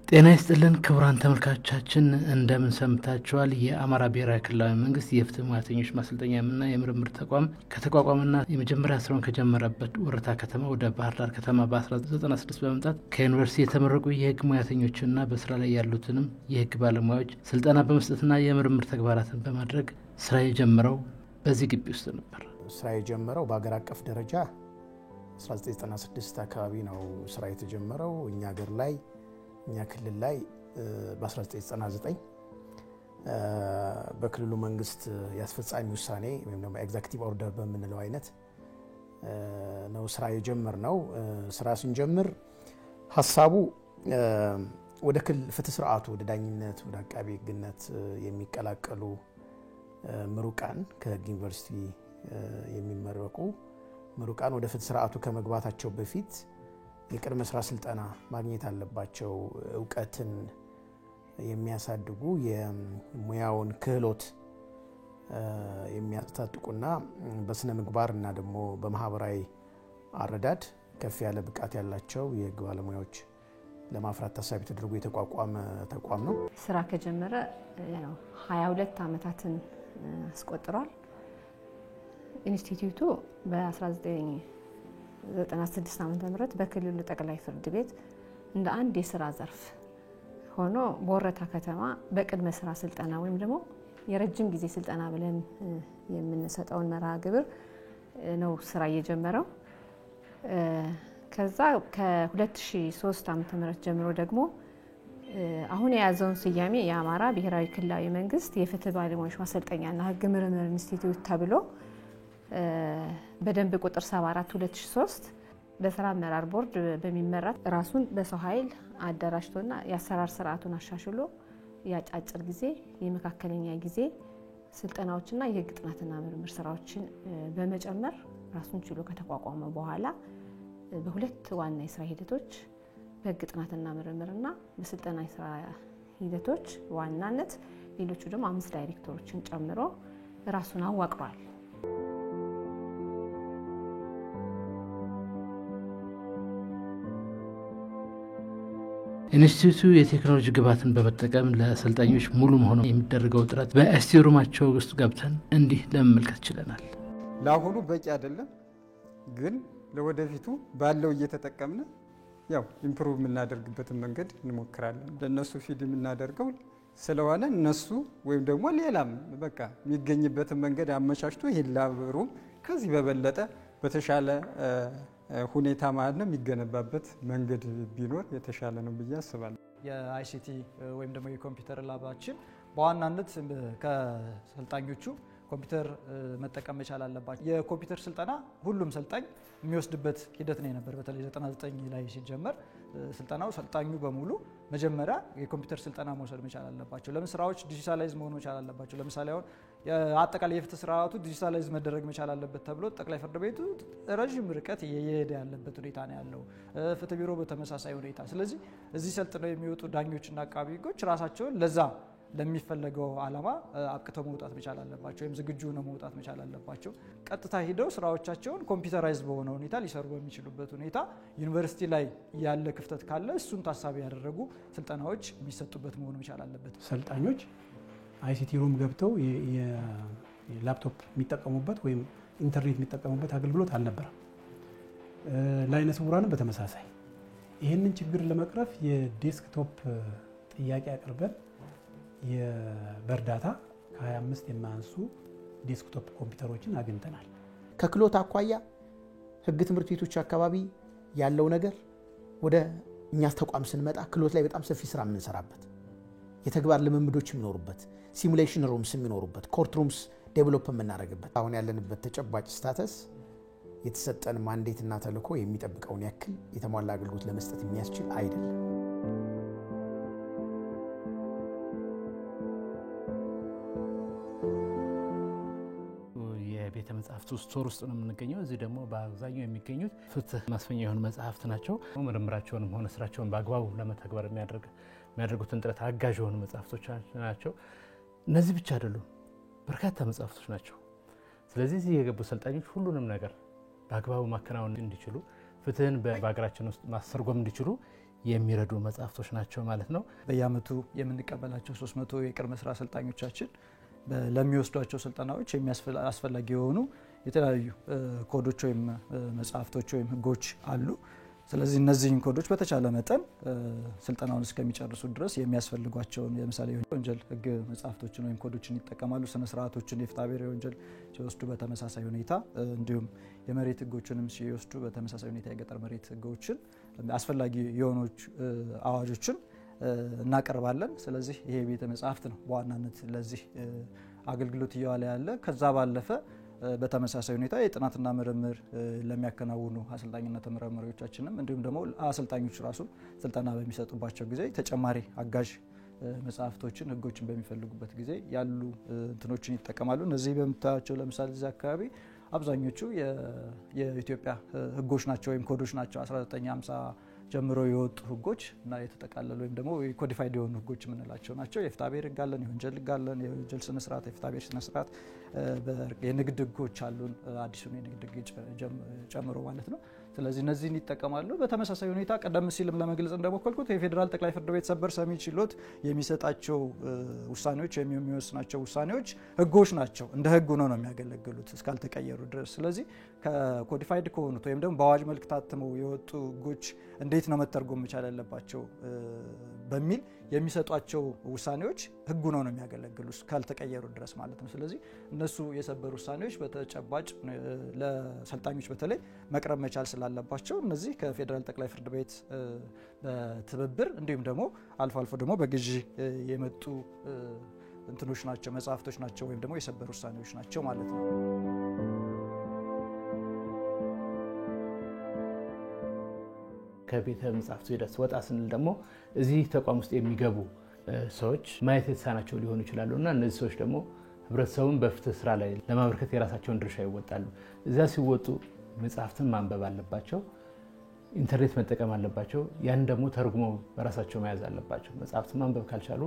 ጤና ይስጥልን ክቡራን ተመልካቾቻችን እንደምን ሰምታችኋል? የአማራ ብሔራዊ ክልላዊ መንግስት የፍትህ ሙያተኞች ማሰልጠኛና የምርምር ተቋም ከተቋቋመና የመጀመሪያ ስራውን ከጀመረበት ወረታ ከተማ ወደ ባህር ዳር ከተማ በ1996 በመምጣት ከዩኒቨርሲቲ የተመረቁ የህግ ሙያተኞችና በስራ ላይ ያሉትንም የህግ ባለሙያዎች ስልጠና በመስጠትና የምርምር ተግባራትን በማድረግ ስራ የጀመረው በዚህ ግቢ ውስጥ ነበር። ስራ የጀመረው በአገር አቀፍ ደረጃ 1996 አካባቢ ነው ስራ የተጀመረው። እኛ ክልል ላይ በ1999 በክልሉ መንግስት ያስፈጻሚ ውሳኔ ወይም ደግሞ ኤግዛክቲቭ ኦርደር በምንለው አይነት ነው ስራ የጀመርነው። ስራ ስንጀምር ሐሳቡ ወደ ክልል ፍትህ ስርዓቱ ወደ ዳኝነት ወደ አቃቤ ህግነት የሚቀላቀሉ ምሩቃን ከህግ ዩኒቨርሲቲ የሚመረቁ ምሩቃን ወደ ፍትህ ስርዓቱ ከመግባታቸው በፊት የቅድመ ስራ ስልጠና ማግኘት አለባቸው። ዕውቀትን የሚያሳድጉ የሙያውን ክህሎት የሚያስታጥቁና በስነ ምግባርና ደግሞ በማህበራዊ አረዳድ ከፍ ያለ ብቃት ያላቸው የህግ ባለሙያዎች ለማፍራት ታሳቢ ተደርጎ የተቋቋመ ተቋም ነው። ስራ ከጀመረ 22 ዓመታትን አስቆጥሯል። ኢንስቲትዩቱ በ1996 ዓ.ም በክልሉ ጠቅላይ ፍርድ ቤት እንደ አንድ የስራ ዘርፍ ሆኖ በወረታ ከተማ በቅድመ ስራ ስልጠና ወይም ደግሞ የረጅም ጊዜ ስልጠና ብለን የምንሰጠውን መርሃ ግብር ነው ስራ የጀመረው። ከዛ ከ2003 ዓ.ም ጀምሮ ደግሞ አሁን የያዘውን ስያሜ የአማራ ብሔራዊ ክልላዊ መንግስት የፍትህ ባለሙያዎች ማሰልጠኛና ህግ ምርምር ኢንስቲትዩት ተብሎ በደንብ ቁጥር 74/2003 በስራ አመራር ቦርድ በሚመራ ራሱን በሰው ኃይል አደራጅቶና የአሰራር ስርዓቱን አሻሽሎ ያጫጭር ጊዜ የመካከለኛ ጊዜ ስልጠናዎችና የህግ ጥናትና ምርምር ስራዎችን በመጨመር ራሱን ችሎ ከተቋቋመ በኋላ በሁለት ዋና የስራ ሂደቶች በህግ ጥናትና ምርምርና በስልጠና የስራ ሂደቶች ዋናነት ሌሎቹ ደግሞ 5 ዳይሬክተሮችን ጨምሮ ራሱን አዋቅሯል። ኢንስቲትዩቱ የቴክኖሎጂ ግብዓትን በመጠቀም ለሰልጣኞች ሙሉ መሆኑ የሚደረገው ጥረት በኤስቲ ሩማቸው ውስጥ ገብተን እንዲህ ለመመልከት ችለናል። ለአሁኑ በቂ አይደለም፣ ግን ለወደፊቱ ባለው እየተጠቀምን ኢምፕሩቭ የምናደርግበትን መንገድ እንሞክራለን። ለነሱ ፊድ የምናደርገው ስለሆነ እነሱ ወይም ደግሞ ሌላም የሚገኝበትን መንገድ አመቻችቶ ይሄን ላብሩም ከዚህ በበለጠ በተሻለ ሁኔታ ማለት ነው የሚገነባበት መንገድ ቢኖር የተሻለ ነው ብዬ አስባለሁ። የአይሲቲ ወይም ደግሞ የኮምፒውተር ላባችን በዋናነት ከሰልጣኞቹ ኮምፒውተር መጠቀም መቻል አለባቸው። የኮምፒውተር ስልጠና ሁሉም ሰልጣኝ የሚወስድበት ሂደት ነው የነበር። በተለይ 99 ላይ ሲጀመር ስልጠናው ሰልጣኙ በሙሉ መጀመሪያ የኮምፒውተር ስልጠና መውሰድ መቻል አለባቸው። ለምን ስራዎች ዲጂታላይዝ መሆን መቻል አለባቸው። ለምሳሌ አሁን አጠቃላይ የፍትህ ስርዓቱ ዲጂታላይዝ መደረግ መቻል አለበት ተብሎ ጠቅላይ ፍርድ ቤቱ ረጅም ርቀት እየሄደ ያለበት ሁኔታ ነው ያለው። ፍትህ ቢሮ በተመሳሳይ ሁኔታ። ስለዚህ እዚህ ሰልጥነው የሚወጡ ዳኞችና አቃቢ ህጎች ራሳቸውን ለዛ ለሚፈለገው ዓላማ አብቅተው መውጣት መቻል አለባቸው ወይም ዝግጁ ሆነው መውጣት መቻል አለባቸው። ቀጥታ ሄደው ስራዎቻቸውን ኮምፒውተራይዝ በሆነ ሁኔታ ሊሰሩ በሚችሉበት ሁኔታ ዩኒቨርሲቲ ላይ ያለ ክፍተት ካለ እሱን ታሳቢ ያደረጉ ስልጠናዎች የሚሰጡበት መሆኑ መቻል አለበት። ሰልጣኞች አይሲቲ ሩም ገብተው የላፕቶፕ የሚጠቀሙበት ወይም ኢንተርኔት የሚጠቀሙበት አገልግሎት አልነበረም። ለዓይነ ስውራንም በተመሳሳይ ይህንን ችግር ለመቅረፍ የዴስክቶፕ ጥያቄ አቅርበን በእርዳታ ከ25 የማያንሱ ዴስክቶፕ ኮምፒውተሮችን አግኝተናል። ከክሎት አኳያ ህግ ትምህርት ቤቶች አካባቢ ያለው ነገር ወደ እኛስ ተቋም ስንመጣ ክሎት ላይ በጣም ሰፊ ስራ የምንሰራበት የተግባር ልምምዶች የሚኖሩበት ሲሙሌሽን ሩምስ የሚኖሩበት ኮርት ሩምስ ዴቨሎፕ የምናደርግበት አሁን ያለንበት ተጨባጭ ስታተስ የተሰጠን ማንዴትና ተልዕኮ የሚጠብቀውን ያክል የተሟላ አገልግሎት ለመስጠት የሚያስችል አይደለም። ቤተ መጻሕፍት ስቶር ውስጥ ነው የምንገኘው። እዚህ ደግሞ በአብዛኛው የሚገኙት ፍትህ ማስፈኛ የሆኑ መጽሐፍት ናቸው። ምርምራቸውንም ሆነ ስራቸውን በአግባቡ ለመተግበር የሚያደርጉትን ጥረት አጋዥ የሆኑ መጽሐፍቶች ናቸው። እነዚህ ብቻ አይደሉም፣ በርካታ መጽሐፍቶች ናቸው። ስለዚህ እዚህ የገቡ ሰልጣኞች ሁሉንም ነገር በአግባቡ ማከናወን እንዲችሉ ፍትህን በአገራችን ውስጥ ማስተርጎም እንዲችሉ የሚረዱ መጽሐፍቶች ናቸው ማለት ነው። በየአመቱ የምንቀበላቸው 300 የቅድመ ስራ አሰልጣኞቻችን ለሚወስዷቸው ስልጠናዎች አስፈላጊ የሆኑ የተለያዩ ኮዶች ወይም መጽሐፍቶች ወይም ህጎች አሉ። ስለዚህ እነዚህን ኮዶች በተቻለ መጠን ስልጠናውን እስከሚጨርሱ ድረስ የሚያስፈልጓቸውን ለምሳሌ ወንጀል ህግ መጽሐፍቶችን ወይም ኮዶችን ይጠቀማሉ። ስነ ስርዓቶችን የፍትሐብሔር ወንጀል ሲወስዱ በተመሳሳይ ሁኔታ እንዲሁም የመሬት ህጎችንም ሲወስዱ በተመሳሳይ ሁኔታ የገጠር መሬት ህጎችን አስፈላጊ የሆኑ አዋጆችን እናቀርባለን። ስለዚህ ይሄ ቤተ መጻሕፍት ነው በዋናነት ለዚህ አገልግሎት እየዋለ ያለ። ከዛ ባለፈ በተመሳሳይ ሁኔታ የጥናትና ምርምር ለሚያከናውኑ አሰልጣኝና ተመራማሪዎቻችንም እንዲሁም ደግሞ አሰልጣኞች ራሱ ስልጠና በሚሰጡባቸው ጊዜ ተጨማሪ አጋዥ መጽሐፍቶችን ህጎችን በሚፈልጉበት ጊዜ ያሉ እንትኖችን ይጠቀማሉ። እነዚህ በመታያቸው ለምሳሌ እዚህ አካባቢ አብዛኞቹ የኢትዮጵያ ህጎች ናቸው ወይም ኮዶች ናቸው። 1950 ጀምሮ የወጡ ህጎች እና የተጠቃለሉ ወይም ደግሞ ኮዲፋይድ የሆኑ ህጎች የምንላቸው ናቸው። የፍትሐብሔር ህግ አለን፣ የወንጀል ህግ አለን፣ የወንጀል ስነ ስርዓት፣ የፍትሐብሔር ስነ ስርዓት፣ የንግድ ህጎች አሉን አዲሱን የንግድ ህግ ጨምሮ ማለት ነው። ስለዚህ እነዚህን ይጠቀማሉ። በተመሳሳይ ሁኔታ ቀደም ሲልም ለመግለጽ እንደሞከልኩት የፌዴራል ጠቅላይ ፍርድ ቤት ሰበር ሰሚ ችሎት የሚሰጣቸው ውሳኔዎች የሚወስናቸው ውሳኔዎች ህጎች ናቸው። እንደ ህግ ሆነው ነው የሚያገለግሉት እስካልተቀየሩ ድረስ። ስለዚህ ከኮዲፋይድ ከሆኑት ወይም ደግሞ በአዋጅ መልክ ታትመው የወጡ ህጎች እንዴት ነው መተርጎም መቻል ያለባቸው በሚል የሚሰጧቸው ውሳኔዎች ህግ ሆነው ነው የሚያገለግሉ እስካልተቀየሩ ድረስ ማለት ነው። ስለዚህ እነሱ የሰበር ውሳኔዎች በተጨባጭ ለሰልጣኞች በተለይ መቅረብ መቻል ስላለባቸው እነዚህ ከፌዴራል ጠቅላይ ፍርድ ቤት በትብብር እንዲሁም ደግሞ አልፎ አልፎ ደግሞ በግዢ የመጡ እንትኖች ናቸው መጽሐፍቶች ናቸው ወይም ደግሞ የሰበር ውሳኔዎች ናቸው ማለት ነው። ከቤተ መጻሕፍቱ ሂደት ወጣ ስንል ደግሞ እዚህ ተቋም ውስጥ የሚገቡ ሰዎች ማየት የተሳናቸው ሊሆኑ ይችላሉና እነዚህ ሰዎች ደግሞ ህብረተሰቡን በፍትህ ስራ ላይ ለማበርከት የራሳቸውን ድርሻ ይወጣሉ። እዛ ሲወጡ መጽሐፍትን ማንበብ አለባቸው፣ ኢንተርኔት መጠቀም አለባቸው። ያን ደግሞ ተርጉሞ በራሳቸው መያዝ አለባቸው። መጽሐፍትን ማንበብ ካልቻሉ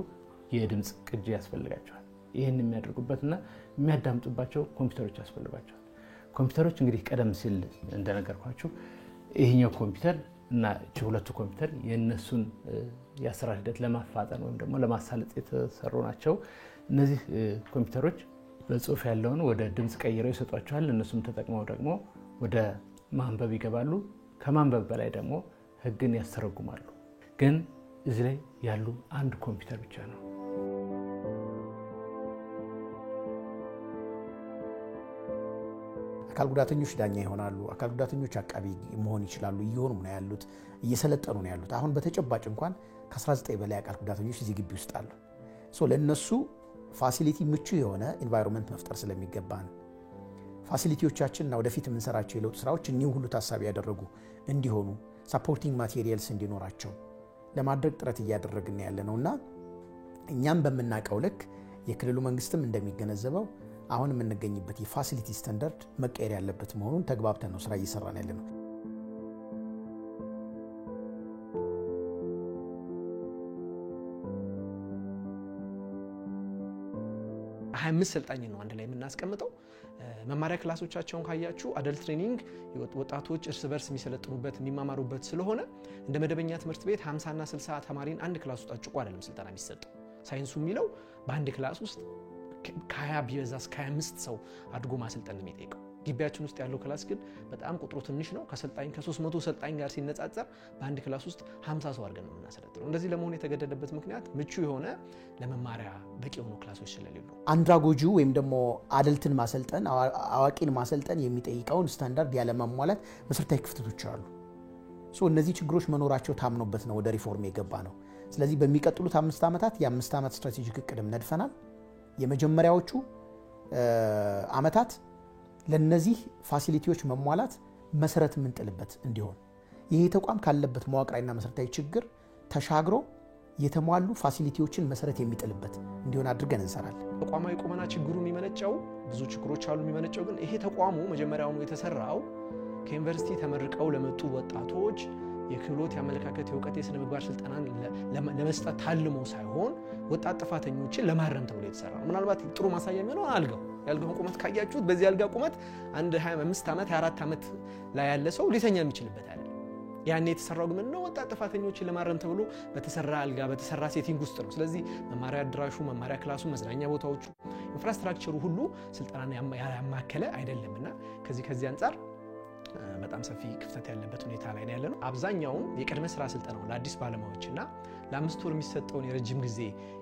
የድምጽ ቅጂ ያስፈልጋቸዋል። ይህን የሚያደርጉበትና የሚያዳምጡባቸው ኮምፒውተሮች ያስፈልጋቸዋል። ኮምፒውተሮች እንግዲህ ቀደም ሲል እንደነገርኳችሁ ይሄኛው ኮምፒውተር እና እቺ ሁለቱ ኮምፒውተር የነሱን የአሰራር ሂደት ለማፋጠን ወይም ደግሞ ለማሳለጥ የተሰሩ ናቸው። እነዚህ ኮምፒውተሮች በጽሁፍ ያለውን ወደ ድምጽ ቀይረው ይሰጧቸዋል። እነሱም ተጠቅመው ደግሞ ወደ ማንበብ ይገባሉ። ከማንበብ በላይ ደግሞ ህግን ያስተረጉማሉ። ግን እዚህ ላይ ያሉ አንድ ኮምፒውተር ብቻ ነው። አካል ጉዳተኞች ዳኛ ይሆናሉ። አካል ጉዳተኞች አቃቢ መሆን ይችላሉ። እየሆኑ ነው ያሉት፣ እየሰለጠኑ ነው ያሉት። አሁን በተጨባጭ እንኳን ከ19 በላይ አካል ጉዳተኞች እዚህ ግቢ ውስጥ አሉ። ለእነሱ ፋሲሊቲ ምቹ የሆነ ኢንቫይሮንመንት መፍጠር ስለሚገባ ነው። ፋሲሊቲዎቻችንና ወደፊት የምንሰራቸው የለውጥ ስራዎች እኒሁ ሁሉ ታሳቢ ያደረጉ እንዲሆኑ ሳፖርቲንግ ማቴሪያልስ እንዲኖራቸው ለማድረግ ጥረት እያደረግን ያለ ነውና እኛም በመናቀው ልክ የክልሉ መንግስትም እንደሚገነዘበው አሁን የምንገኝበት የፋሲሊቲ ስታንዳርድ መቀየር ያለበት መሆኑን ተግባብተን ነው ስራ እየሰራን ያለ ነው። 25 ሰልጣኝ ነው አንድ ላይ የምናስቀምጠው። መማሪያ ክላሶቻቸውን ካያችሁ አደልት ትሬኒንግ ወጣቶች እርስ በርስ የሚሰለጥኑበት የሚማማሩበት ስለሆነ እንደ መደበኛ ትምህርት ቤት 50 እና 60 ተማሪን አንድ ክላስ ውስጥ አጭቆ አይደለም ስልጠና የሚሰጠው። ሳይንሱ የሚለው በአንድ ክላስ ውስጥ ከ20 ቢበዛ እስከ 25 ሰው አድጎ ማሰልጠን ነው የሚጠይቀው። ግቢያችን ውስጥ ያለው ክላስ ግን በጣም ቁጥሩ ትንሽ ነው። ከ300 ሰልጣኝ ጋር ሲነጻጸር በአንድ ክላስ ውስጥ 50 ሰው አድርገን ነው የምናሰለጥነው። እንደዚህ ለመሆኑ የተገደደበት ምክንያት ምቹ የሆነ ለመማሪያ በቂ የሆኑ ክላሶች ስለሌሉ። አንድራጎጂ ወይም ደግሞ አደልትን ማሰልጠን አዋቂን ማሰልጠን የሚጠይቀውን ስታንዳርድ ያለ ማሟላት መሰረታዊ ክፍተቶች አሉ። እነዚህ ችግሮች መኖራቸው ታምኖበት ነው ወደ ሪፎርም የገባ ነው። ስለዚህ በሚቀጥሉት 5 ዓመታት የ5 ዓመት ስትራቴጂክ እቅድም ነድፈናል። የመጀመሪያዎቹ ዓመታት ለነዚህ ፋሲሊቲዎች መሟላት መሰረት ምንጥልበት እንዲሆን ይሄ ተቋም ካለበት መዋቅራዊና መሰረታዊ ችግር ተሻግሮ የተሟሉ ፋሲሊቲዎችን መሰረት የሚጥልበት እንዲሆን አድርገን እንሰራለን። ተቋማዊ ቁመና ችግሩ የሚመነጨው ብዙ ችግሮች አሉ። የሚመነጨው ግን ይሄ ተቋሙ መጀመሪያውኑ የተሰራው ከዩኒቨርሲቲ ተመርቀው ለመጡ ወጣቶች የክህሎት ያመለካከት የእውቀት የስነ ምግባር ስልጠናን ለመስጠት ታልሞ ሳይሆን ወጣት ጥፋተኞችን ለማረም ተብሎ የተሰራ ነው። ምናልባት ጥሩ ማሳያ የሚሆነው ያልጋውን ቁመት ካያችሁት በዚህ ያልጋ ቁመት አንድ 25 ዓመት 24 ዓመት ላይ ያለ ሰው ሊተኛ የሚችልበት አይደለም። ያኔ የተሰራው ግን ነው ወጣት ጥፋተኞችን ለማረም ተብሎ በተሰራ አልጋ በተሰራ ሴቲንግ ውስጥ ነው። ስለዚህ መማሪያ አድራሹ፣ መማሪያ ክላሱ፣ መዝናኛ ቦታዎቹ፣ ኢንፍራስትራክቸሩ ሁሉ ስልጠናን ያማከለ አይደለምና ከዚህ አንጻር በጣም ሰፊ ክፍተት ያለበት ሁኔታ ላይ ነው ያለነው። አብዛኛውን የቅድመ ስራ ስልጠናው ለአዲስ ባለሙያዎችና ለ5 ወር የሚሰጠውን የረጅም ጊዜ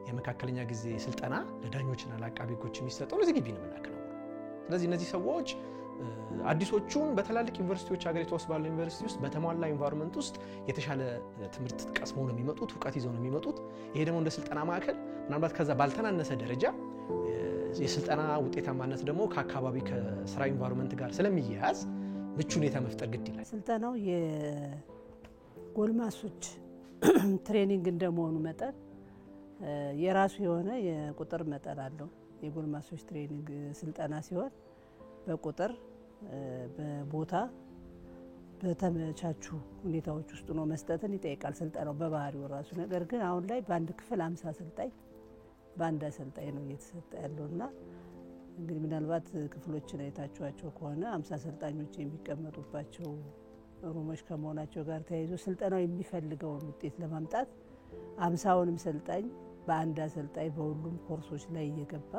የመካከለኛ ጊዜ ስልጠና ለዳኞችና ለአቃቤ ሕጎች የሚሰጠው እዚህ ግቢ ነው የምናከናውነው። ስለዚህ እነዚህ ሰዎች አዲሶቹን በተላልቅ ዩኒቨርሲቲዎች ሀገሪቱ ውስጥ ባለው ዩኒቨርሲቲ ውስጥ በተሟላ ኢንቫይሮንመንት ውስጥ የተሻለ ትምህርት ቀስመው ነው የሚመጡት፣ እውቀት ይዘው ነው የሚመጡት። ይሄ ደግሞ እንደ ስልጠና ማዕከል ምናልባት ከዛ ባልተናነሰ ደረጃ የስልጠና ውጤታማነት ደግሞ ከአካባቢ ከስራ ኢንቫይሮንመንት ጋር ስለሚያያዝ ምቹ ሁኔታ መፍጠር ግድ ይላል። ስልጠናው የጎልማሶች ትሬኒንግ እንደመሆኑ መጠን የራሱ የሆነ የቁጥር መጠን አለው። የጎልማሶች ትሬኒንግ ስልጠና ሲሆን በቁጥር በቦታ በተመቻቹ ሁኔታዎች ውስጥ ነው መስጠትን ይጠይቃል ስልጠናው በባህሪው ራሱ። ነገር ግን አሁን ላይ በአንድ ክፍል 50 አሰልጣኝ በአንድ አሰልጣኝ ነው እየተሰጠ ያለውና እንግዲህ ምናልባት ክፍሎችን አይታችኋቸው ከሆነ 50 አሰልጣኞች የሚቀመጡባቸው ሩሞች ከመሆናቸው ጋር ተያይዞ ስልጠናው የሚፈልገውን ውጤት ለማምጣት 50ውንም ሰልጣኝ በአንድ አሰልጣኝ በሁሉም ኮርሶች ላይ እየገባ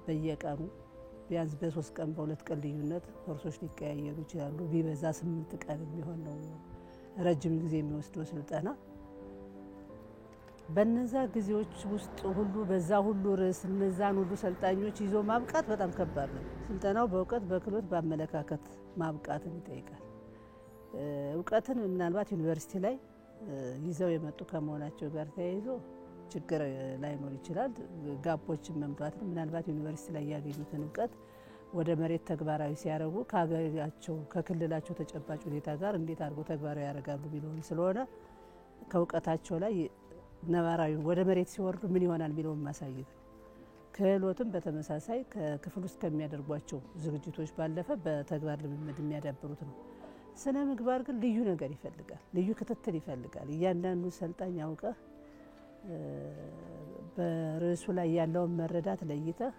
በየቀኑ ቢያንስ በ3 ቀን በ2 ቀን ልዩነት ኮርሶች ሊቀያየሩ ይችላሉ። ቢበዛ 8 ቀን የሚሆን ነው ረጅም ጊዜ የሚወስደው ስልጠና። በነዛ ጊዜዎች ውስጥ ሁሉ በዛ ሁሉ ርዕስ እነዛን ሁሉ ሰልጣኞች ይዞ ማብቃት በጣም ከባድ ነው። ስልጠናው በእውቀት በክህሎት በአመለካከት ማብቃትን ይጠይቃል። እውቀትን ምናልባት ዩኒቨርሲቲ ላይ ይዘው የመጡ ከመሆናቸው ጋር ተያይዞ ችግር ላይኖር ይችላል። ጋፖችን መምጣትን ምናልባት ዩኒቨርሲቲ ላይ ያገኙትን እውቀት ወደ መሬት ተግባራዊ ሲያደርጉ ከሀገራቸው ከክልላቸው ተጨባጭ ሁኔታ ጋር እንዴት አድርጎ ተግባራዊ ያደርጋሉ ቢለውን ስለሆነ ከእውቀታቸው ላይ ነባራዊ ወደ መሬት ሲወርዱ ምን ይሆናል ቢለውን ማሳየት ነው። ክህሎትም በተመሳሳይ ከክፍል ውስጥ ከሚያደርጓቸው ዝግጅቶች ባለፈ በተግባር ልምምድ የሚያዳብሩት ነው። ስነ ምግባር ግን ልዩ ነገር ይፈልጋል፣ ልዩ ክትትል ይፈልጋል። እያንዳንዱ ሰልጣኝ አውቀህ በርዕሱ ላይ ያለውን መረዳት ለይተህ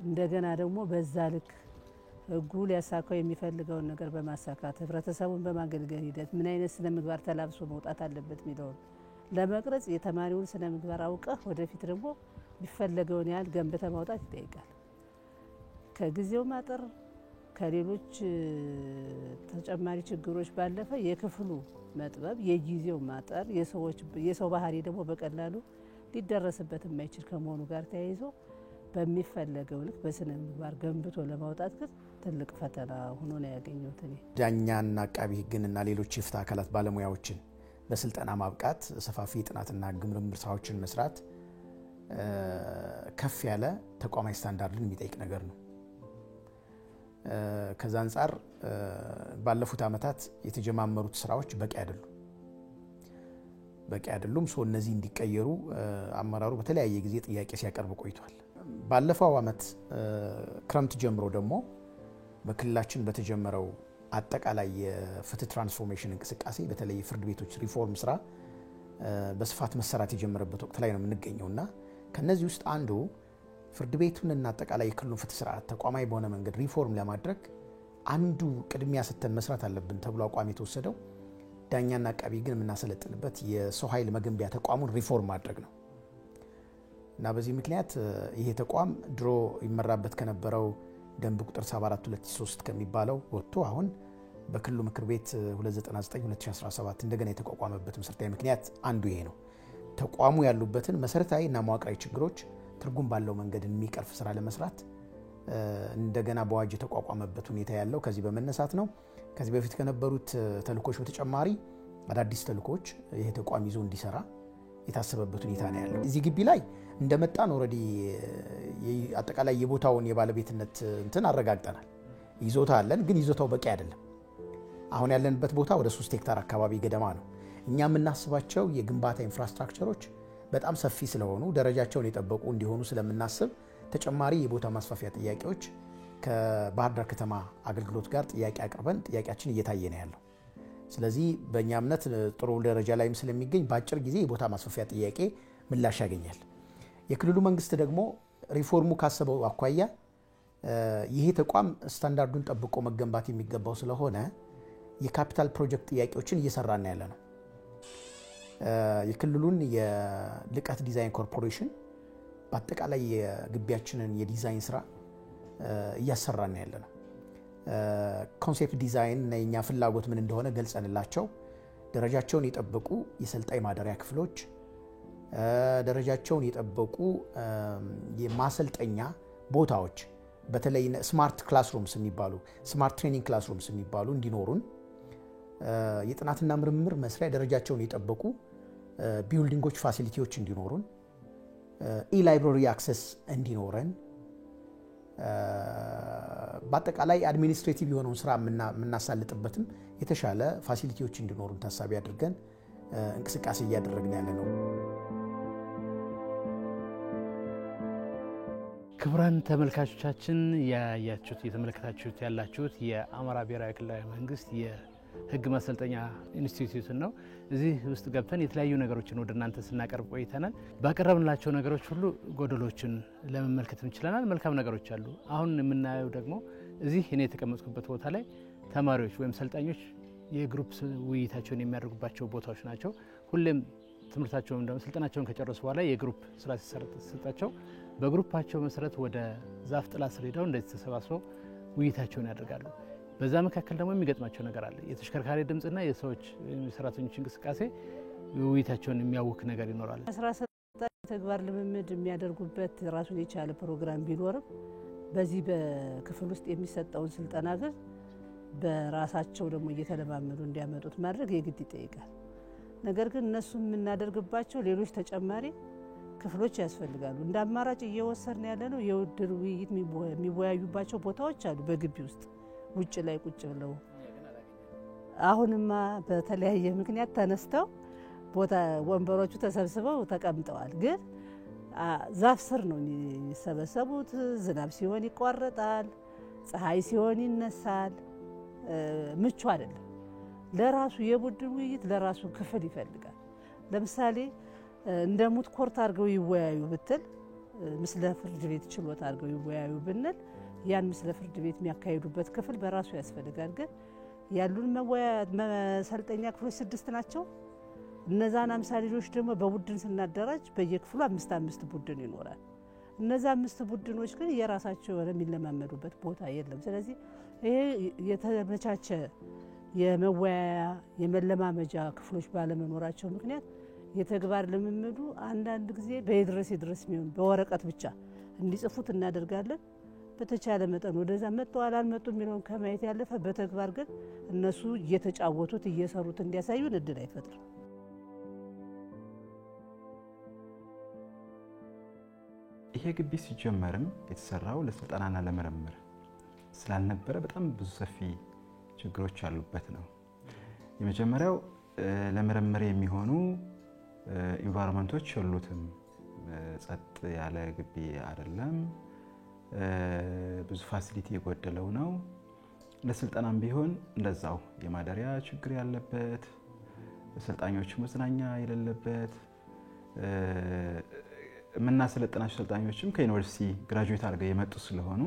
እንደገና ደግሞ በዛ ልክ ሕጉ ሊያሳካው የሚፈልገውን ነገር በማሳካት ህብረተሰቡን በማገልገል ሂደት ምን አይነት ስነ ምግባር ተላብሶ መውጣት አለበት የሚለውን ለመቅረጽ የተማሪውን ስነ ምግባር አውቀህ ወደፊት ደግሞ ቢፈለገውን ያህል ገንብተህ ማውጣት ይጠይቃል። ከጊዜው ማጠር ከሌሎች ተጨማሪ ችግሮች ባለፈ የክፍሉ መጥበብ የጊዜው ማጠር የሰው ባህሪ ደግሞ በቀላሉ ሊደረስበት የማይችል ከመሆኑ ጋር ተያይዞ በሚፈለገው ልክ በስነ ምግባር ገንብቶ ለማውጣት ግን ትልቅ ፈተና ሆኖ ነው ያገኘሁት። እኔ ዳኛና አቃቢ ሕግንና ሌሎች የፍትህ አካላት ባለሙያዎችን በስልጠና ማብቃት፣ ሰፋፊ ጥናትና ምርምር ስራዎችን መስራት ከፍ ያለ ተቋማዊ ስታንዳርድን የሚጠይቅ ነገር ነው። ከዛ አንጻር ባለፉት ዓመታት የተጀማመሩት ስራዎች በቂ አይደሉም። ሶ እነዚህ እንዲቀየሩ አመራሩ በተለያየ ጊዜ ጥያቄ ሲያቀርብ ቆይቷል። ባለፈው ዓመት ክረምት ጀምሮ ደግሞ በክልላችን በተጀመረው አጠቃላይ የፍትህ ትራንስፎርሜሽን እንቅስቃሴ በተለይ ፍርድ ቤቶች ሪፎርም ስራ በስፋት መሰራት የጀመረበት ወቅት ላይ ነው የምንገኘውና ከነዚህ ውስጥ አንዱ ፍርድ ቤቱንና አጠቃላይ የክልሉን ፍትህ ስርዓት ተቋማዊ በሆነ መንገድ ሪፎርም ለማድረግ አንዱ ቅድሚያ ሰጥተን መስራት አለብን ተብሎ አቋም የተወሰደው ዳኛና አቃቢ ግን የምናሰለጥንበት የሰው ኃይል መገንቢያ ተቋሙን ሪፎርም ማድረግ ነው እና በዚህ ምክንያት ይሄ ተቋም ድሮ ይመራበት ከነበረው ደንብ ቁጥር 74/2003 ከሚባለው ወጥቶ አሁን በክልሉ ምክር ቤት 299/2017 እንደገና የተቋቋመበት መሰረታዊ ምክንያት አንዱ ይሄ ነው። ተቋሙ ያሉበትን መሰረታዊ እና መዋቅራዊ ችግሮች ትርጉም ባለው መንገድ የሚቀርፍ ስራ ለመስራት እንደገና በዋጅ የተቋቋመበት ሁኔታ ያለው ከዚህ በመነሳት ነው። ከዚህ በፊት ከነበሩት ተልእኮች በተጨማሪ አዳዲስ ተልእኮች ይሄ ተቋም ይዞ እንዲሰራ የታሰበበት ሁኔታ ነው ያለው። እዚህ ግቢ ላይ እንደመጣን ኦሬዲ አጠቃላይ የቦታውን የባለቤትነት እንትን አረጋግጠናል። ይዞታ አለን፣ ግን ይዞታው በቂ አይደለም። አሁን ያለንበት ቦታ ወደ 3 ሄክታር አካባቢ ገደማ ነው። እኛ የምናስባቸው የግንባታ ኢንፍራስትራክቸሮች በጣም ሰፊ ስለሆኑ ደረጃቸውን የጠበቁ እንዲሆኑ ስለምናስብ ተጨማሪ የቦታ ማስፋፊያ ጥያቄዎች ከባህር ዳር ከተማ አገልግሎት ጋር ጥያቄ አቅርበን ጥያቄያችን እየታየ ነው ያለው። ስለዚህ በእኛ እምነት ጥሩ ደረጃ ላይም ስለሚገኝ በአጭር ጊዜ የቦታ ማስፋፊያ ጥያቄ ምላሽ ያገኛል። የክልሉ መንግስት ደግሞ ሪፎርሙ ካሰበው አኳያ ይሄ ተቋም ስታንዳርዱን ጠብቆ መገንባት የሚገባው ስለሆነ የካፒታል ፕሮጀክት ጥያቄዎችን እየሰራን ያለ ነው። የክልሉን የልቀት ዲዛይን ኮርፖሬሽን በአጠቃላይ የግቢያችንን የዲዛይን ስራ እያሰራን ያለ ነው። ኮንሴፕት ዲዛይን እና የኛ ፍላጎት ምን እንደሆነ ገልጸንላቸው ደረጃቸውን የጠበቁ የሰልጣኝ ማደሪያ ክፍሎች፣ ደረጃቸውን የጠበቁ የማሰልጠኛ ቦታዎች በተለይ ስማርት ክላስሩምስ የሚባሉ ስማርት ትሬኒንግ ክላስሩምስ የሚባሉ እንዲኖሩን፣ የጥናትና ምርምር መስሪያ ደረጃቸውን የጠበቁ ቢልዲንጎች ፋሲሊቲዎች እንዲኖሩን፣ ኢላይብራሪ አክሰስ እንዲኖረን፣ በአጠቃላይ አድሚኒስትሬቲቭ የሆነውን ስራ የምናሳልጥበትም የተሻለ ፋሲሊቲዎች እንዲኖሩን ታሳቢ አድርገን እንቅስቃሴ እያደረግን ያለ ነው። ክቡራን ተመልካቾቻችን ያያችሁት እየተመለከታችሁት ያላችሁት የአማራ ብሔራዊ ክልላዊ መንግስት የህግ ማሰልጠኛ ኢንስቲትዩትን ነው። እዚህ ውስጥ ገብተን የተለያዩ ነገሮችን ወደ እናንተ ስናቀርብ ቆይተናል። ባቀረብንላቸው ነገሮች ሁሉ ጎደሎችን ለመመልከት እንችላለን። መልካም ነገሮች አሉ። አሁን የምናየው ደግሞ እዚህ እኔ የተቀመጥኩበት ቦታ ላይ ተማሪዎች ወይም ሰልጣኞች የግሩፕ ውይይታቸውን የሚያደርጉባቸው ቦታዎች ናቸው። ሁሌም ትምህርታቸውን ደግሞ ስልጠናቸውን ከጨረሱ በኋላ የግሩፕ ስራ ሲሰጣቸው በግሩፓቸው መሰረት ወደ ዛፍ ጥላ ስር ሄደው እንደዚህ ተሰባስበው ውይይታቸውን ያደርጋሉ። በዛ መካከል ደግሞ የሚገጥማቸው ነገር አለ። የተሽከርካሪ ድምጽና የሰዎች የሰራተኞች እንቅስቃሴ ውይይታቸውን የሚያውክ ነገር ይኖራል። ስራ ሰልጣኝ ተግባር ልምምድ የሚያደርጉበት ራሱን የቻለ ፕሮግራም ቢኖርም በዚህ በክፍል ውስጥ የሚሰጠውን ስልጠና ግን በራሳቸው ደግሞ እየተለማመዱ እንዲያመጡት ማድረግ የግድ ይጠይቃል። ነገር ግን እነሱ የምናደርግባቸው ሌሎች ተጨማሪ ክፍሎች ያስፈልጋሉ። እንደ አማራጭ እየወሰድን ያለ ነው የውድድር ውይይት የሚወያዩባቸው ቦታዎች አሉ በግቢ ውስጥ ውጭ ላይ ቁጭ ብለው። አሁንማ በተለያየ ምክንያት ተነስተው ቦታ ወንበሮቹ ተሰብስበው ተቀምጠዋል። ግን ዛፍ ስር ነው የሚሰበሰቡት። ዝናብ ሲሆን ይቋረጣል፣ ፀሐይ ሲሆን ይነሳል። ምቹ አይደለም። ለራሱ የቡድን ውይይት ለራሱ ክፍል ይፈልጋል። ለምሳሌ እንደ ሙት ኮርት አድርገው ይወያዩ ብትል፣ ምስለ ፍርድ ቤት ችሎት አድርገው ይወያዩ ብንል ያን ምስለ ፍርድ ቤት የሚያካሂዱበት ክፍል በራሱ ያስፈልጋል። ግን ያሉን መሰልጠኛ ክፍሎች 6 ናቸው። እነዛን 50 ልጆች ደግሞ በቡድን ስናደራጅ በየክፍሉ 5 ቡድን ይኖራል። እነዛ 5 ቡድኖች ግን የራሳቸው የሆነ የሚለማመዱበት ቦታ የለም። ስለዚህ ይሄ የተመቻቸ የመወያያ የመለማመጃ ክፍሎች ባለመኖራቸው ምክንያት የተግባር ልምምዱ አንዳንድ ጊዜ በድረስ የሚሆን በወረቀት ብቻ እንዲጽፉት እናደርጋለን። በተቻለ መጠን ወደዛ መጥተዋል አልመጡም የሚለውን ከማየት ያለፈ በተግባር ግን እነሱ እየተጫወቱት እየሰሩት እንዲያሳዩን እድል አይፈጥርም። ይሄ ግቢ ሲጀመርም የተሰራው ለስልጠናና ለምርምር ስላልነበረ በጣም ብዙ ሰፊ ችግሮች ያሉበት ነው። የመጀመሪያው ለምርምር የሚሆኑ ኢንቫይሮንመንቶች የሉትም። ጸጥ ያለ ግቢ አይደለም። ብዙ ፋሲሊቲ የጎደለው ነው። ለስልጠናም ቢሆን እንደዛው የማደሪያ ችግር ያለበት፣ ሰልጣኞች መዝናኛ የሌለበት፣ የምናሰለጥናቸው ሰልጣኞችም ከዩኒቨርሲቲ ግራጁዌት አድርገው የመጡ ስለሆኑ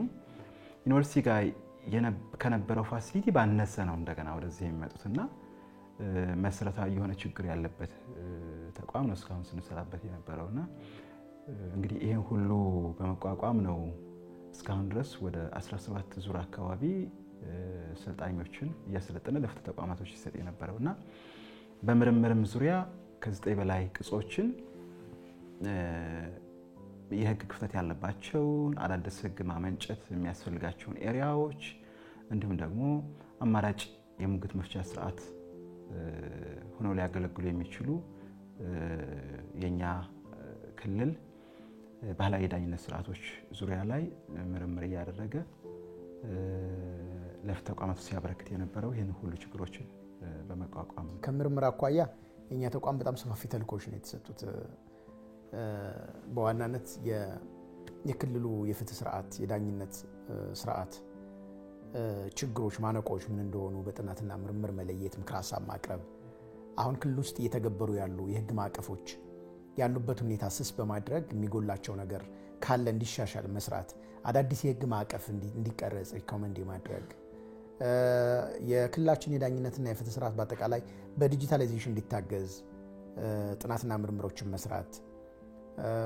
ዩኒቨርሲቲ ጋር ከነበረው ፋሲሊቲ ባነሰ ነው እንደገና ወደዚህ የሚመጡትና መሰረታዊ የሆነ ችግር ያለበት ተቋም ነው እስካሁን ስንሰራበት የነበረውና እንግዲህ ይሄን ሁሉ በመቋቋም ነው እስካሁን ድረስ ወደ 17 ዙር አካባቢ ሰልጣኞችን እያሰለጠነ ለፍትህ ተቋማቶች ይሰጥ የነበረውና በምርምርም ዙሪያ ከ9 በላይ ቅጾችን የህግ ክፍተት ያለባቸውን አዳዲስ ህግ ማመንጨት የሚያስፈልጋቸውን ኤሪያዎች እንዲሁም ደግሞ አማራጭ የሙግት መፍቻ ስርዓት ሆነው ሊያገለግሉ የሚችሉ የኛ ክልል ባህላዊ ዳኝነት ስርዓቶች ዙሪያ ላይ ምርምር እያደረገ ለፍትህ ተቋማት ሲያበረክት የነበረው ይህን ሁሉ ችግሮችን በመቋቋም ከምርምር አኳያ የኛ ተቋም በጣም ሰፋፊ ተልእኮች ነው የተሰጡት። በዋናነት የክልሉ የፍትህ ስርዓት የዳኝነት ስርዓት ችግሮች ማነቆች ምን እንደሆኑ በጥናትና ምርምር መለየት፣ ምክር ሀሳብ ማቅረብ፣ አሁን ክልል ውስጥ እየተገበሩ ያሉ የህግ ማዕቀፎች ያሉበት ሁኔታ ስስ በማድረግ የሚጎላቸው ነገር ካለ እንዲሻሻል መስራት፣ አዳዲስ የህግ ማዕቀፍ እንዲቀረጽ ሪኮመንድ ማድረግ፣ የክልላችን የዳኝነትና የፍትህ ስርዓት በአጠቃላይ በዲጂታላይዜሽን እንዲታገዝ ጥናትና ምርምሮችን መስራት።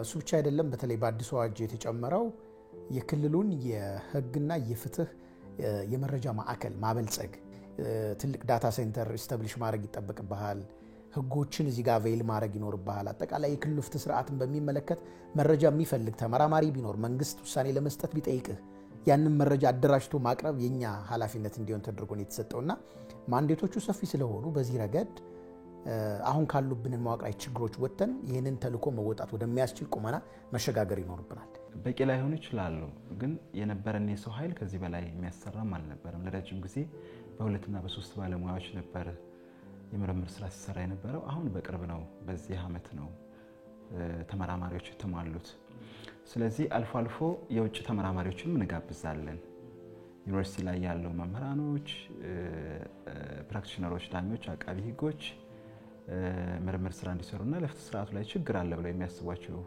እሱ ብቻ አይደለም። በተለይ በአዲሱ አዋጅ የተጨመረው የክልሉን የህግና የፍትህ የመረጃ ማዕከል ማበልጸግ፣ ትልቅ ዳታ ሴንተር ኢስታብሊሽ ማድረግ ይጠበቅብሃል። ህጎችን እዚህ ጋር ቬይል ማድረግ ይኖርብሃል። አጠቃላይ የክልሉ ፍትህ ስርዓትን በሚመለከት መረጃ የሚፈልግ ተመራማሪ ቢኖር መንግስት ውሳኔ ለመስጠት ቢጠይቅህ ያንን መረጃ አደራጅቶ ማቅረብ የኛ ኃላፊነት እንዲሆን ተደርጎ ነው የተሰጠውና ማንዴቶቹ ሰፊ ስለሆኑ በዚህ ረገድ አሁን ካሉብን መዋቅራዊ ችግሮች ወጥተን ይህንን ተልዕኮ መወጣት ወደሚያስችል ቁመና መሸጋገር ይኖርብናል። በቂ ላይሆኑ ይችላሉ፣ ግን የነበረን የሰው ኃይል ከዚህ በላይ የሚያሰራም አልነበረም። ለረጅም ጊዜ በሁለትና በሶስት ባለሙያዎች ነበር የምርምር ስራ ሲሰራ የነበረው። አሁን በቅርብ ነው፣ በዚህ ዓመት ነው ተመራማሪዎች የተሟሉት። ስለዚህ አልፎ አልፎ የውጭ ተመራማሪዎችን እንጋብዛለን። ዩኒቨርሲቲ ላይ ያለው መምህራኖች፣ ፕራክቲሽነሮች፣ ዳኞች፣ አቃቢ ህጎች ምርምር ስራ እንዲሰሩና ለፍትህ ስርዓቱ ላይ ችግር አለ ብለው የሚያስቧቸው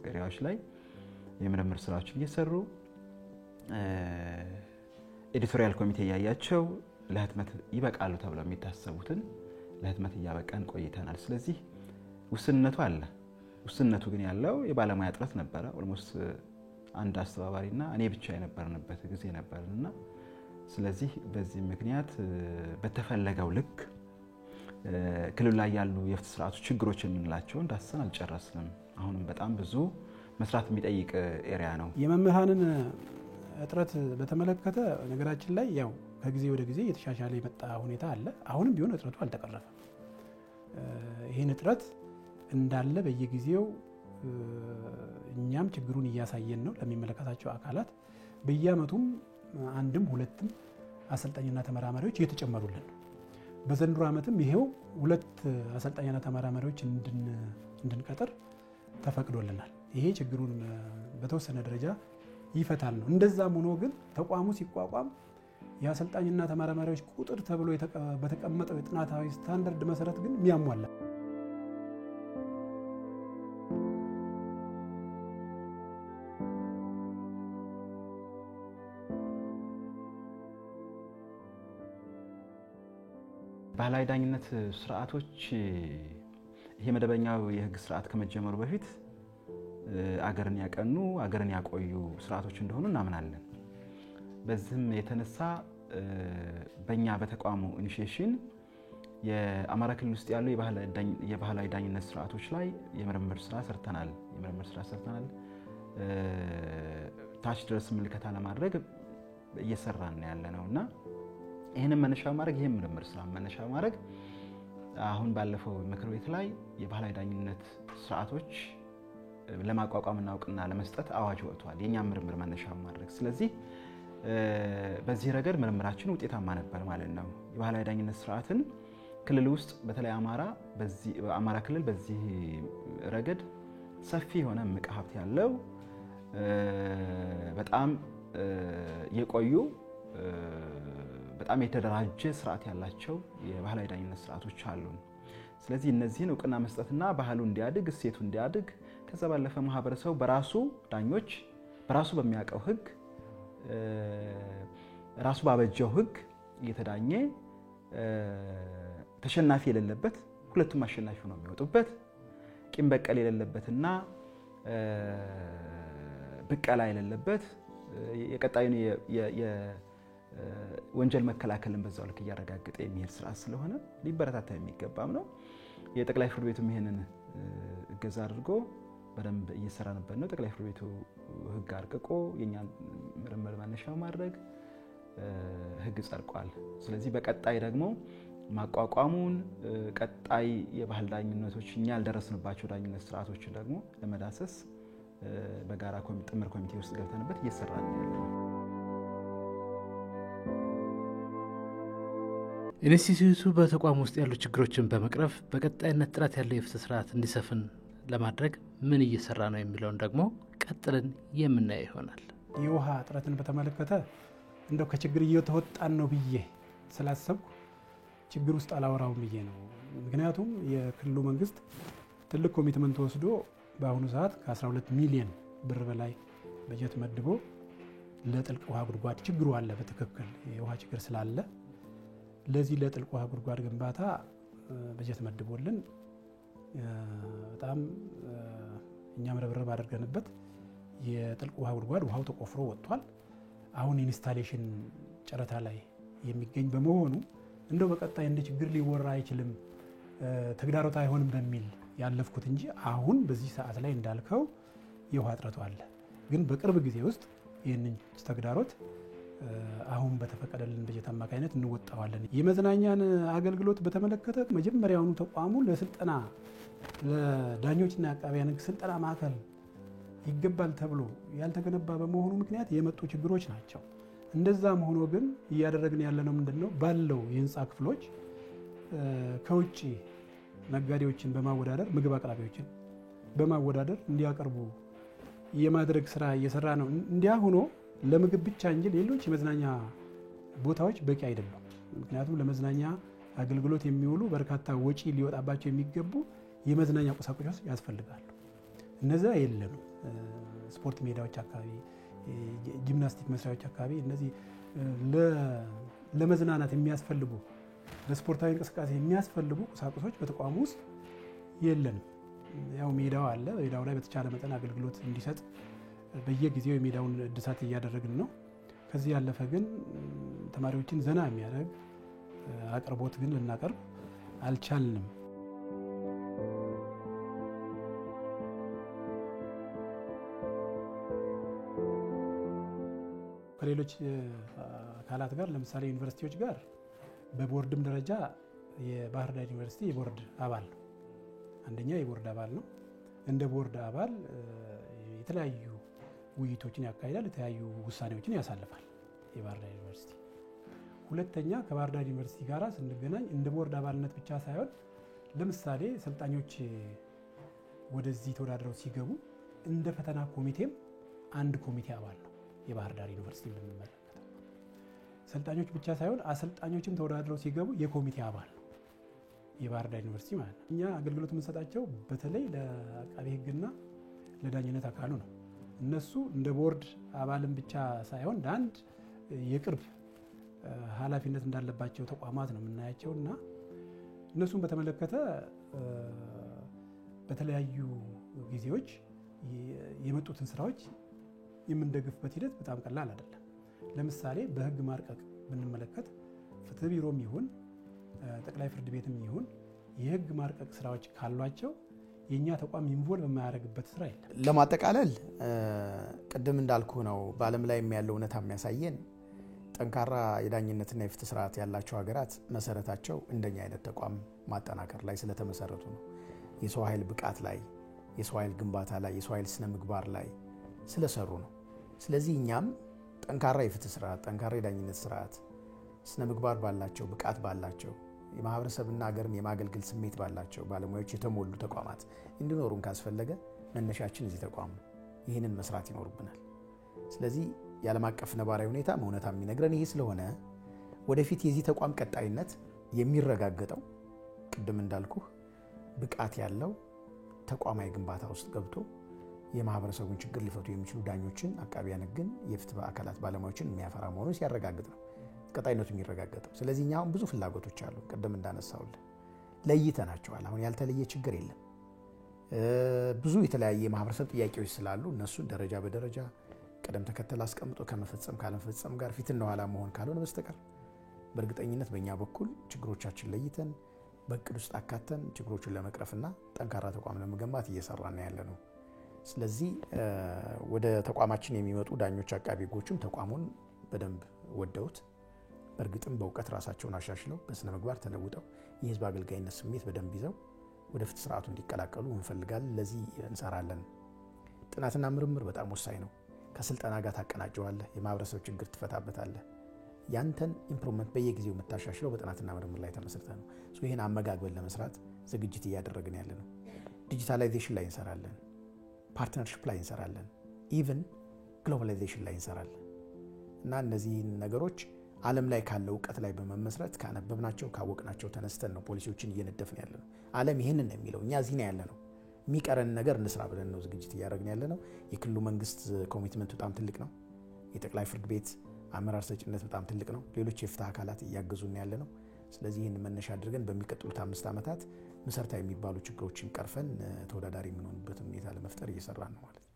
ኤሪያዎች ላይ የምርምር ስራዎችን እየሰሩ ኤዲቶሪያል ኮሚቴ ያያቸው ለህትመት ይበቃሉ ተብለው የሚታሰቡትን ለህትመት እያበቃን ቆይተናል። ስለዚህ ውስንነቱ አለ። ውስንነቱ ግን ያለው የባለሙያ እጥረት ነበረ። ኦልሞስት አንድ አስተባባሪና እኔ ብቻ የነበርንበት ጊዜ ነበርና ስለዚህ በዚህ ምክንያት በተፈለገው ልክ ክልሉ ላይ ያሉ የፍትህ ስርዓቱ ችግሮች የምንላቸውን ዳሰን አልጨረስንም። አሁንም በጣም ብዙ መስራት የሚጠይቅ ኤሪያ ነው። የመምህራንን እጥረት በተመለከተ ነገራችን ላይ ያው ከጊዜ ወደ ጊዜ የተሻሻለ የመጣ ሁኔታ አለ። አሁንም ቢሆን እጥረቱ አልተቀረፈም። ይህን እጥረት እንዳለ በየጊዜው እኛም ችግሩን እያሳየን ነው ለሚመለከታቸው አካላት። በየአመቱም አንድም ሁለትም አሰልጣኝና ተመራማሪዎች እየተጨመሩልን ነው። በዘንድሮ ዓመትም ይሄው 2 አሰልጣኝና ተመራማሪዎች እንድንቀጥር ተፈቅዶልናል። ይሄ ችግሩን በተወሰነ ደረጃ ይፈታል ነው። እንደዛም ሆኖ ግን ተቋሙ ሲቋቋም የአሰልጣኝና ተመራማሪዎች ቁጥር ተብሎ በተቀመጠው የጥናታዊ ስታንዳርድ መሰረት ግን የሚያሟላ ባህላዊ ዳኝነት ስርዓቶች ይሄ መደበኛው የህግ ስርዓት ከመጀመሩ በፊት አገርን ያቀኑ አገርን ያቆዩ ስርዓቶች እንደሆኑ እናምናለን። በዚህም የተነሳ በእኛ በተቋሙ ኢኒሺዬሽን የአማራ ክልል ውስጥ ያሉ የባህላዊ ዳኝነት ስርዓቶች ላይ የምርምር ስራ ሰርተናል። ታች ድረስ ምልከታ ለማድረግ እየሰራን ያለነውና ይሄንን መነሻ ማድረግ ይሄን ምርምር ስራ መነሻ ማድረግ አሁን ባለፈው ምክር ቤት ላይ የባህላዊ ዳኝነት ስርዓቶች ለማቋቋምና እውቅና ለመስጠት አዋጅ ወጥቷል። የኛ ምርምር መነሻ ማድረግ ስለዚህ በዚህ ረገድ ምርምራችን ውጤታማ ነበር ማለት ነው። የባህላዊ ዳኝነት ስርዓትን ክልል ውስጥ በተለይ አማራ ክልል በዚህ ረገድ ሰፊ የሆነ እምቅ ሀብት ያለው በጣም የቆዩ በጣም የተደራጀ ስርዓት ያላቸው የባህላዊ ዳኝነት ስርዓቶች አሉ። ስለዚህ እነዚህን እውቅና መስጠትና ባህሉ እንዲያድግ እሴቱ እንዲያድግ ከዛ ባለፈ ማህበረሰቡ በራሱ ዳኞች በራሱ በሚያውቀው ህግ ራሱ ባበጀው ህግ እየተዳኘ ተሸናፊ የሌለበት ሁለቱም አሸናፊ ሆነው የሚወጡበት ቂም በቀል የሌለበትና ብቀላ የሌለበት የቀጣዩን ወንጀል መከላከልን በዛው ልክ እያረጋገጠ የሚሄድ ስርዓት ስለሆነ ሊበረታታ የሚገባም ነው። የጠቅላይ ፍርድ ቤቱም ይሄንን እገዛ አድርጎ በደንብ እየሰራንበት ነው። ጠቅላይ ፍርድ ቤቱ ህግ አርቅቆ የኛን ምርምር መነሻ ማድረግ ህግ ጸድቋል። ስለዚህ በቀጣይ ደግሞ ማቋቋሙን ቀጣይ የባህል ዳኝነቶች እኛ ያልደረስንባቸው ዳኝነት ስርዓቶችን ደግሞ ለመዳሰስ በጋራ ጥምር ኮሚቴ ውስጥ ገብተንበት እየሰራን ያለነው። ኢንስቲትዩቱ በተቋም ውስጥ ያሉ ችግሮችን በመቅረፍ በቀጣይነት ጥራት ያለው የፍትህ ስርዓት እንዲሰፍን ለማድረግ ምን እየሰራ ነው የሚለውን ደግሞ ቀጥለን የምናየው ይሆናል። የውሃ እጥረትን በተመለከተ እንደው ከችግር እየተወጣን ነው ብዬ ስላሰብኩ ችግር ውስጥ አላወራውም ብዬ ነው። ምክንያቱም የክልሉ መንግስት ትልቅ ኮሚትመንት ወስዶ በአሁኑ ሰዓት ከ12 ሚሊዮን ብር በላይ በጀት መድቦ ለጥልቅ ውሃ ጉድጓድ ችግሩ አለ። በትክክል የውሃ ችግር ስላለ ለዚህ ለጥልቅ ውሃ ጉድጓድ ግንባታ በጀት መድቦልን በጣም እኛም ርብርብ አድርገንበት የጥልቅ ውሃ ጉድጓድ ውሃው ተቆፍሮ ወጥቷል። አሁን ኢንስታሌሽን ጨረታ ላይ የሚገኝ በመሆኑ እንደው በቀጣይ እንደ ችግር ሊወራ አይችልም፣ ተግዳሮት አይሆንም በሚል ያለፍኩት እንጂ አሁን በዚህ ሰዓት ላይ እንዳልከው የውሃ እጥረቱ አለ። ግን በቅርብ ጊዜ ውስጥ ይህንን ተግዳሮት አሁን በተፈቀደልን በጀት አማካኝነት እንወጣዋለን። የመዝናኛን አገልግሎት በተመለከተ መጀመሪያውኑ ተቋሙ ለስልጠና ለዳኞችና አቃቢያን ሕግ ስልጠና ማዕከል ይገባል ተብሎ ያልተገነባ በመሆኑ ምክንያት የመጡ ችግሮች ናቸው። እንደዛም ሆኖ ግን እያደረግን ያለነው ምንድነው ባለው የህንፃ ክፍሎች ከውጭ ነጋዴዎችን በማወዳደር ምግብ አቅራቢዎችን በማወዳደር እንዲያቀርቡ የማድረግ ስራ እየሰራ ነው። እንዲያ ሆኖ ለምግብ ብቻ እንጂ ሌሎች የመዝናኛ ቦታዎች በቂ አይደሉም። ምክንያቱም ለመዝናኛ አገልግሎት የሚውሉ በርካታ ወጪ ሊወጣባቸው የሚገቡ የመዝናኛ ቁሳቁሶች ያስፈልጋሉ። እነዛ የለንም። ስፖርት ሜዳዎች አካባቢ፣ ጂምናስቲክ መስሪያዎች አካባቢ እነዚህ ለመዝናናት የሚያስፈልጉ ለስፖርታዊ እንቅስቃሴ የሚያስፈልጉ ቁሳቁሶች በተቋሙ ውስጥ የለንም። ያው ሜዳው አለ። ሜዳው ላይ በተቻለ መጠን አገልግሎት እንዲሰጥ በየጊዜው የሜዳውን እድሳት እያደረግን ነው። ከዚህ ያለፈ ግን ተማሪዎችን ዘና የሚያደርግ አቅርቦት ግን ልናቀርብ አልቻልንም። ከሌሎች አካላት ጋር ለምሳሌ ዩኒቨርሲቲዎች ጋር በቦርድም ደረጃ የባህር ዳር ዩኒቨርሲቲ የቦርድ አባል ነው። አንደኛ የቦርድ አባል ነው። እንደ ቦርድ አባል የተለያዩ ውይይቶችን ያካሂዳል፣ የተለያዩ ውሳኔዎችን ያሳልፋል የባህር ዳር ዩኒቨርሲቲ። ሁለተኛ ከባህር ዳር ዩኒቨርሲቲ ጋር ስንገናኝ እንደ ቦርድ አባልነት ብቻ ሳይሆን ለምሳሌ ሰልጣኞች ወደዚህ ተወዳድረው ሲገቡ እንደ ፈተና ኮሚቴም አንድ ኮሚቴ አባል ነው የባህር ዳር ዩኒቨርሲቲ እንደምንመለከተው። ሰልጣኞች ብቻ ሳይሆን አሰልጣኞችም ተወዳድረው ሲገቡ የኮሚቴ አባል ነው የባህር ዳር ዩኒቨርሲቲ ማለት ነው። እኛ አገልግሎት የምንሰጣቸው በተለይ ለአቃቤ ሕግና ለዳኝነት አካሉ ነው። እነሱ እንደ ቦርድ አባልም ብቻ ሳይሆን ለአንድ የቅርብ ኃላፊነት እንዳለባቸው ተቋማት ነው የምናያቸው እና እነሱን በተመለከተ በተለያዩ ጊዜዎች የመጡትን ስራዎች የምንደግፍበት ሂደት በጣም ቀላል አይደለም። ለምሳሌ በህግ ማርቀቅ ብንመለከት ፍትህ ቢሮም ይሁን ጠቅላይ ፍርድ ቤትም ይሁን የህግ ማርቀቅ ስራዎች ካሏቸው የኛ ተቋም ኢንቮልቭ የማያደርግበት ስራ የለም። ለማጠቃለል ቅድም እንዳልኩ ነው በዓለም ላይ ያለው እውነታ የሚያሳየን ጠንካራ የዳኝነትና የፍትህ ስርዓት ያላቸው ሀገራት መሰረታቸው እንደኛ አይነት ተቋም ማጠናከር ላይ ስለተመሰረቱ ነው። የሰው ኃይል ብቃት ላይ፣ የሰው ኃይል ግንባታ ላይ፣ የሰው ኃይል ስነ ምግባር ላይ ስለሰሩ ነው። ስለዚህ እኛም ጠንካራ የፍትህ ስርዓት፣ ጠንካራ የዳኝነት ስርዓት፣ ስነ ምግባር ባላቸው፣ ብቃት ባላቸው፣ የማህበረሰብና ሀገርን የማገልገል ስሜት ባላቸው ባለሙያዎች የተሞሉ ተቋማት እንዲኖሩን ካስፈለገ መነሻችን እዚህ ተቋም ነው። ይህንን መስራት ይኖርብናል። ስለዚህ የዓለም አቀፍ ነባራዊ ሁኔታ እውነታ የሚነግረን ይሄ ስለሆነ ወደፊት የዚህ ተቋም ቀጣይነት የሚረጋገጠው ቅድም እንዳልኩህ ብቃት ያለው ተቋማዊ ግንባታ ውስጥ ገብቶ የማህበረሰቡን ችግር ሊፈቱ የሚችሉ ዳኞችን፣ አቃቢያን ሕግን፣ የፍትህ አካላት ባለሙያዎችን የሚያፈራ መሆኑን ሲያረጋግጥ ነው ቀጣይነቱ የሚረጋገጠው። ስለዚህ እኛ አሁን ብዙ ፍላጎቶች አሉ። ቅድም እንዳነሳውልህ ለይተናቸዋል። አሁን ያልተለየ ችግር የለም። ብዙ የተለያየ የማህበረሰብ ጥያቄዎች ስላሉ እነሱን ደረጃ በደረጃ ቀደም ተከተል አስቀምጦ ከመፈጸም ካለመፈጸም ጋር ፊትና ኋላ መሆን ካልሆነ በስተቀር በእርግጠኝነት በእኛ በኩል ችግሮቻችን ለይተን በእቅድ ውስጥ አካተን ችግሮችን ለመቅረፍና ጠንካራ ተቋም ለመገንባት እየሰራን ያለ ነው። ስለዚህ ወደ ተቋማችን የሚመጡ ዳኞች፣ አቃቤ ሕጎችም ተቋሙን በደንብ ወደውት በእርግጥም በእውቀት ራሳቸውን አሻሽለው በስነ ምግባር ተለውጠው የህዝብ አገልጋይነት ስሜት በደንብ ይዘው ወደ ፍትህ ስርዓቱ እንዲቀላቀሉ እንፈልጋለን። ለዚህ እንሰራለን። ጥናትና ምርምር በጣም ወሳኝ ነው። ከስልጠና ጋር ታቀናጀዋለህ፣ የማህበረሰብ ችግር ትፈታበታለህ። ያንተን ኢምፕሩቭመንት በየጊዜው የምታሻሽለው በጥናትና ምርምር ላይ ተመስርተህ ነው። ይህን አመጋግበን ለመስራት ዝግጅት እያደረግን ያለ ነው። ዲጂታላይዜሽን ላይ እንሰራለን፣ ፓርትነርሽፕ ላይ እንሰራለን፣ ኢቭን ግሎባላይዜሽን ላይ እንሰራለን እና እነዚህን ነገሮች ዓለም ላይ ካለው እውቀት ላይ በመመስረት ካነበብናቸው ካወቅናቸው ተነስተን ነው ፖሊሲዎችን እየነደፍን ያለ ነው። ዓለም ይህንን ነው የሚለው፣ እኛ እዚህ ነው ያለ ነው። የሚቀረን ነገር እንስራ ብለን ነው ዝግጅት እያደረግን ያለ ነው። የክልሉ መንግስት ኮሚትመንት በጣም ትልቅ ነው። የጠቅላይ ፍርድ ቤት አመራር ሰጭነት በጣም ትልቅ ነው። ሌሎች የፍትህ አካላት እያገዙን ያለ ነው። ስለዚህ ይህን መነሻ አድርገን በሚቀጥሉት 5 ዓመታት መሰረታዊ የሚባሉ ችግሮችን ቀርፈን ተወዳዳሪ የምንሆንበትን ሁኔታ ለመፍጠር እየሰራን ነው ማለት ነው።